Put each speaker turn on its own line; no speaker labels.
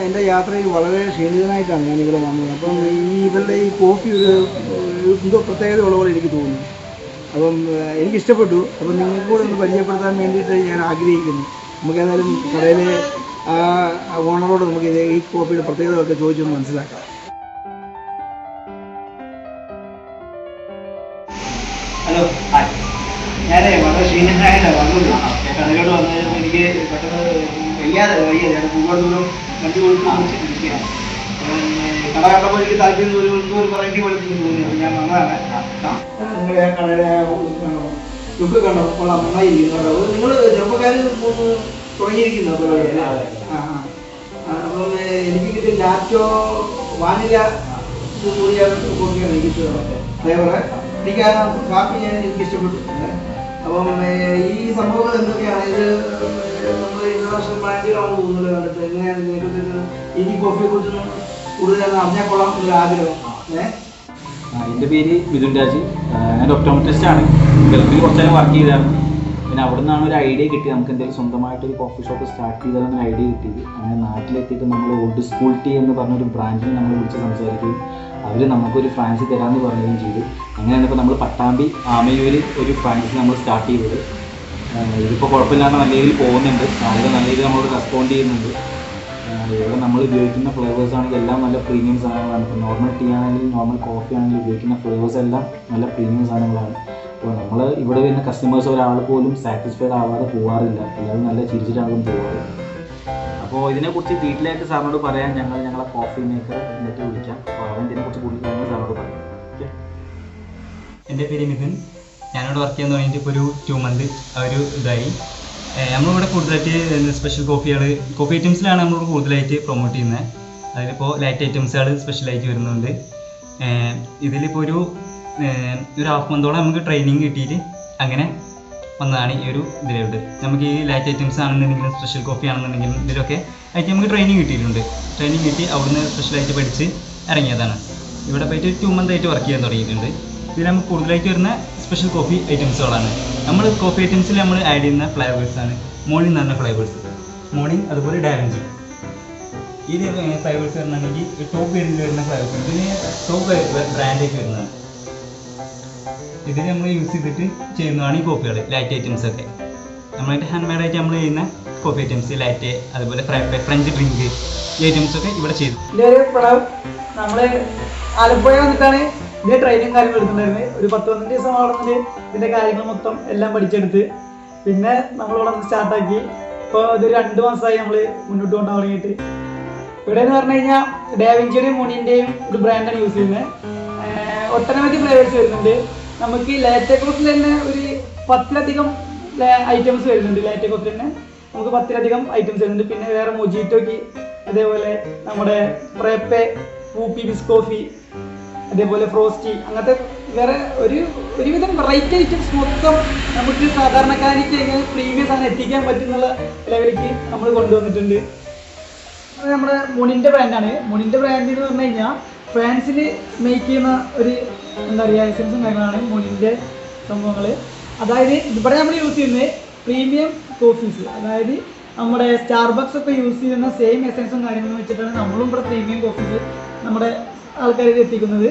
എൻ്റെ യാത്രയിൽ വളരെ ക്ഷീണിതനായിട്ടാണ് ഞാനിവിടെ വന്നത്. അപ്പം ഇവരുടെ ഈ കോഫി എന്തോ പ്രത്യേകത ഉള്ള പോലെ എനിക്ക് തോന്നുന്നു. അപ്പം എനിക്കിഷ്ടപ്പെട്ടു. അപ്പം നിങ്ങൾക്ക് കൂടെ ഒന്ന് പരിചയപ്പെടുത്താൻ വേണ്ടിയിട്ട് ഞാൻ ആഗ്രഹിക്കുന്നു. നമുക്ക് ഏതായാലും കടയിലെ ഓണറോട് നമുക്ക് ഈ കോഫിയുടെ പ്രത്യേകതകളൊക്കെ ചോദിച്ചൊന്ന് മനസ്സിലാക്കാം. ഹലോ, ഞാൻ വളരെ ക്ഷീണിതനായിട്ടാണ് വന്നത്. കടയിലോട്ട് വന്നപ്പോൾ എനിക്ക് പെട്ടെന്ന് വയ്യ. ഞാൻ ഒരുപാട് ദൂരം വണ്ടി കൊടുത്തിരിക്കുകയാണ്. കട കണ്ടപ്പോൾ എനിക്ക് താല്പര്യം ഒരു വെറൈറ്റി പോലെ തോന്നി. അപ്പോൾ ഞാൻ വന്നതാണ്. നിങ്ങളുടെ കടയുടെ ലുക്ക് കണ്ടപ്പോൾ നന്നായിരിക്കുന്നു. നിങ്ങൾ ചെറുപ്പക്കാർ തുടങ്ങിയിരിക്കുന്ന പരിപാടി. അപ്പം എനിക്ക് കിട്ടിയ ലാറ്റോ വാനില കൂടിയ കോഫിയാണ് എനിക്ക് ഫ്ലേവറ്. എനിക്ക് ആ കാപ്പി എനിക്ക് ഇഷ്ടപ്പെട്ടു. അപ്പം ഈ സംഭവങ്ങൾ എന്തൊക്കെയാണ്? ഇത് നമ്മൾ ഇന്റർനാഷണൽ ബ്രാൻഡുകളാണ് തോന്നുന്നത് കണ്ടിട്ട്. എങ്ങനെയാണ് നിങ്ങൾക്ക് ഈ കോഫിയെ കുറിച്ചൊന്നും കൂടുതൽ അറിഞ്ഞാൽ കൊള്ളാം എന്നൊരു ആഗ്രഹം.
എൻ്റെ പേര് മിഥുൻ രാജ്. ഞാൻ ഒപ്റ്റോമെട്രിസ്റ്റ് ആണ്. ഗൾഫിൽ കുറച്ചാലും വർക്ക് ചെയ്തായിരുന്നു. പിന്നെ അവിടെ നിന്നാണ് ഒരു ഐഡിയ കിട്ടിയത്, നമുക്ക് എന്തെങ്കിലും സ്വന്തമായിട്ടൊരു കോഫി ഷോപ്പ് സ്റ്റാർട്ട് ചെയ്താലൊരു ഐഡിയ കിട്ടിയത്. അങ്ങനെ നാട്ടിലെത്തിയിട്ട് നമ്മൾ ഓൾഡ് സ്കൂൾ ടീ എന്ന് പറഞ്ഞൊരു ബ്രാൻഡിനെ നമ്മൾ വിളിച്ച് സംസാരിക്കുകയും അവർ നമുക്കൊരു ഫ്രാൻസ് തരാമെന്ന് പറയുകയും ചെയ്തു. അങ്ങനെയാണ് ഇപ്പോൾ നമ്മൾ പട്ടാമ്പി ആമയൂർ ഒരു ഫ്രാൻസ് നമ്മൾ സ്റ്റാർട്ട് ചെയ്തത്. ഇതിപ്പോൾ കുഴപ്പമില്ലാതെ നല്ല രീതിയിൽ പോകുന്നുണ്ട്. ആളുകൾ നല്ല രീതിയിൽ നമ്മളോട് റെസ്പോണ്ട് ചെയ്യുന്നുണ്ട്. ഇവിടെ നമ്മൾ ഉപയോഗിക്കുന്ന ഫ്ലേവേഴ്സ് ആണെങ്കിൽ എല്ലാം നല്ല പ്രീമിയം സാധനങ്ങളാണ്. ഇപ്പോൾ നോർമൽ ടീ ആണെങ്കിലും നോർമൽ കോഫി ആണെങ്കിലും ഉപയോഗിക്കുന്ന ഫ്ലേവേഴ്സ് എല്ലാം നല്ല പ്രീമിയം സാധനങ്ങളാണ്. അപ്പോൾ നമ്മൾ ഇവിടെ വരുന്ന കസ്റ്റമേഴ്സ് ഒരാൾ പോലും സാറ്റിസ്ഫൈഡ് ആവാതെ പോകാറില്ല. എല്ലാവരും നല്ല ചിരിച്ചിട്ടാകും പോകാറ്. അപ്പോൾ ഇതിനെക്കുറിച്ച് ഡീറ്റെയിലായിട്ട് സാറിനോട് പറയാൻ ഞങ്ങളെ കോഫി മേക്കർ എന്നിട്ട് വിളിക്കാം. അപ്പോൾ അവൻ ഇതിനെക്കുറിച്ച് കൂടുതൽ കാര്യങ്ങൾ സാറിനോട് പറയാം. ഓക്കെ.
എൻ്റെ പേര് മിഥുൻ. ഞാനിവിടെ വർക്ക് ചെയ്യാൻ തുടങ്ങിയിട്ട് ഇപ്പോൾ ഒരു 2 മന്ത് ഒരു ഇതായി. നമ്മളിവിടെ കൂടുതലായിട്ട് സ്പെഷ്യൽ കോഫി ഐറ്റംസിലാണ് നമ്മളിവിടെ കൂടുതലായിട്ട് പ്രൊമോട്ട് ചെയ്യുന്നത്. അതിലിപ്പോൾ ലൈറ്റ് ഐറ്റംസുകൾ സ്പെഷ്യലായിട്ട് വരുന്നുണ്ട്. ഇതിലിപ്പോൾ ഒരു ഹാഫ് മന്തോളം നമുക്ക് ട്രെയിനിങ് കിട്ടിയിട്ട് അങ്ങനെ വന്നതാണ് ഈ ഒരു ഇതിലോട്ട്. നമുക്ക് ഈ ലൈറ്റ് ഐറ്റംസ് ആണെന്നുണ്ടെങ്കിലും സ്പെഷ്യൽ കോഫി ആണെന്നുണ്ടെങ്കിലും ഇതിലൊക്കെ ആയിട്ട് നമുക്ക് ട്രെയിനിങ് കിട്ടിയിട്ടുണ്ട്. ട്രെയിനിങ് കിട്ടി അവിടുന്ന് സ്പെഷ്യലായിട്ട് പഠിച്ച് ഇറങ്ങിയതാണ്. ഇവിടെ പോയിട്ട് 2 മന്തായിട്ട് വർക്ക് ചെയ്യാൻ തുടങ്ങിയിട്ടുണ്ട്. ഇതിൽ നമുക്ക് കൂടുതലായിട്ട് വരുന്ന സ്പെഷ്യൽ കോഫി ഐറ്റംസുകളാണ്. നമ്മൾ കോഫി ഐറ്റംസിൽ നമ്മൾ ആഡ് ചെയ്യുന്ന ഫ്ലേവേഴ്സാണ് മോർണിംഗ് എന്ന് പറഞ്ഞ ഫ്ലേവേഴ്സ്. മോർണിംഗ് അതുപോലെ ഡാവഞ്ചി. ഈ ഫ്ലേവേഴ്സ് വരുന്നുണ്ടെങ്കിൽ ടോപ്പ് വേരിയൻ്റിൽ വരുന്ന ഫ്ലേവേഴ്സ്. ഇതിന് ടോപ്പ് ബ്രാൻഡൊക്കെ വരുന്നതാണ്. ഇതിൽ നമ്മൾ യൂസ് ചെയ്തിട്ട് ചെയ്യുന്നതാണ് ഈ കോഫികൾ, ലൈറ്റ് ഐറ്റംസൊക്കെ. നമ്മളായിട്ട് ഹാൻഡ് മെയ്ഡായിട്ട് നമ്മൾ ചെയ്യുന്ന കോഫി ഐറ്റംസ്, ലൈറ്റ് അതുപോലെ ഫ്രഞ്ച് ഡ്രിങ്ക്, ഈ ഐറ്റംസൊക്കെ ഇവിടെ ചെയ്തു.
നമ്മൾ ആലപ്പുഴ വന്നിട്ടാണ് ഇതിൻ്റെ ട്രെയിനിങ് കാര്യങ്ങൾ എടുത്തിട്ടുണ്ടായിരുന്നത്. ഒരു 10-15 ദിവസം അവിടെ നിന്ന് ഇതിൻ്റെ കാര്യങ്ങൾ മൊത്തം എല്ലാം പഠിച്ചെടുത്ത് പിന്നെ നമ്മളിവിടെ നിന്ന് സ്റ്റാർട്ടാക്കി. ഇപ്പോൾ ഇതൊരു 2 മാസമായി നമ്മൾ മുന്നോട്ട് കൊണ്ടുപോകാൻ തുടങ്ങിയിട്ട്. ഇവിടെ എന്ന് പറഞ്ഞു കഴിഞ്ഞാൽ ഡാവിഞ്ചിയുടെയും മുണിൻ്റെയും ഒരു ബ്രാൻഡാണ് യൂസ് ചെയ്യുന്നത്. ഒട്ടനവധി ഫ്ലേവേഴ്സ് വരുന്നുണ്ട്. നമുക്ക് ലാറ്റെ കോഫിയിൽ തന്നെ ഒരു 10ലധികം ഐറ്റംസ് വരുന്നുണ്ട്. ലാറ്റെ കോഫിൽ തന്നെ നമുക്ക് 10ലധികം ഐറ്റംസ് വരുന്നുണ്ട്. പിന്നെ വേറെ മൊജിറ്റോക്ക്, അതേപോലെ നമ്മുടെ ഫ്രേപ്പെ, പൂപ്പി ബിസ്കോഫി, അതേപോലെ ഫ്രോസ്റ്റി, അങ്ങനത്തെ വേറെ ഒരുവിധം വെറൈറ്റി ഐറ്റംസ് മൊത്തം നമുക്ക് സാധാരണക്കാരിക്ക് എങ്ങനെ പ്രീമിയം സാധനം എത്തിക്കാൻ പറ്റുന്നുള്ള ലെവലിലേക്ക് നമ്മൾ കൊണ്ടുവന്നിട്ടുണ്ട്. നമ്മുടെ മുണിൻ്റെ ബ്രാൻഡാണ്. മുണിൻ്റെ ബ്രാൻഡ് എന്ന് പറഞ്ഞു കഴിഞ്ഞാൽ ഫ്രാൻസിൽ മേക്ക് ചെയ്യുന്ന ഒരു എന്താ പറയുക എസൻസും കാര്യങ്ങളാണ് മുണിൻ്റെ സംഭവങ്ങൾ. അതായത് ഇവിടെ നമ്മൾ യൂസ് ചെയ്യുന്നത് പ്രീമിയം കോഫീസ്, അതായത് നമ്മുടെ സ്റ്റാർബക്സ് ഒക്കെ യൂസ് ചെയ്യുന്ന സെയിം എസൻസും കാര്യങ്ങളും വെച്ചിട്ടാണ് നമ്മളും ഇവിടെ പ്രീമിയം കോഫീസ് നമ്മുടെ ആൾക്കാരിൽ എത്തിക്കുന്നത്.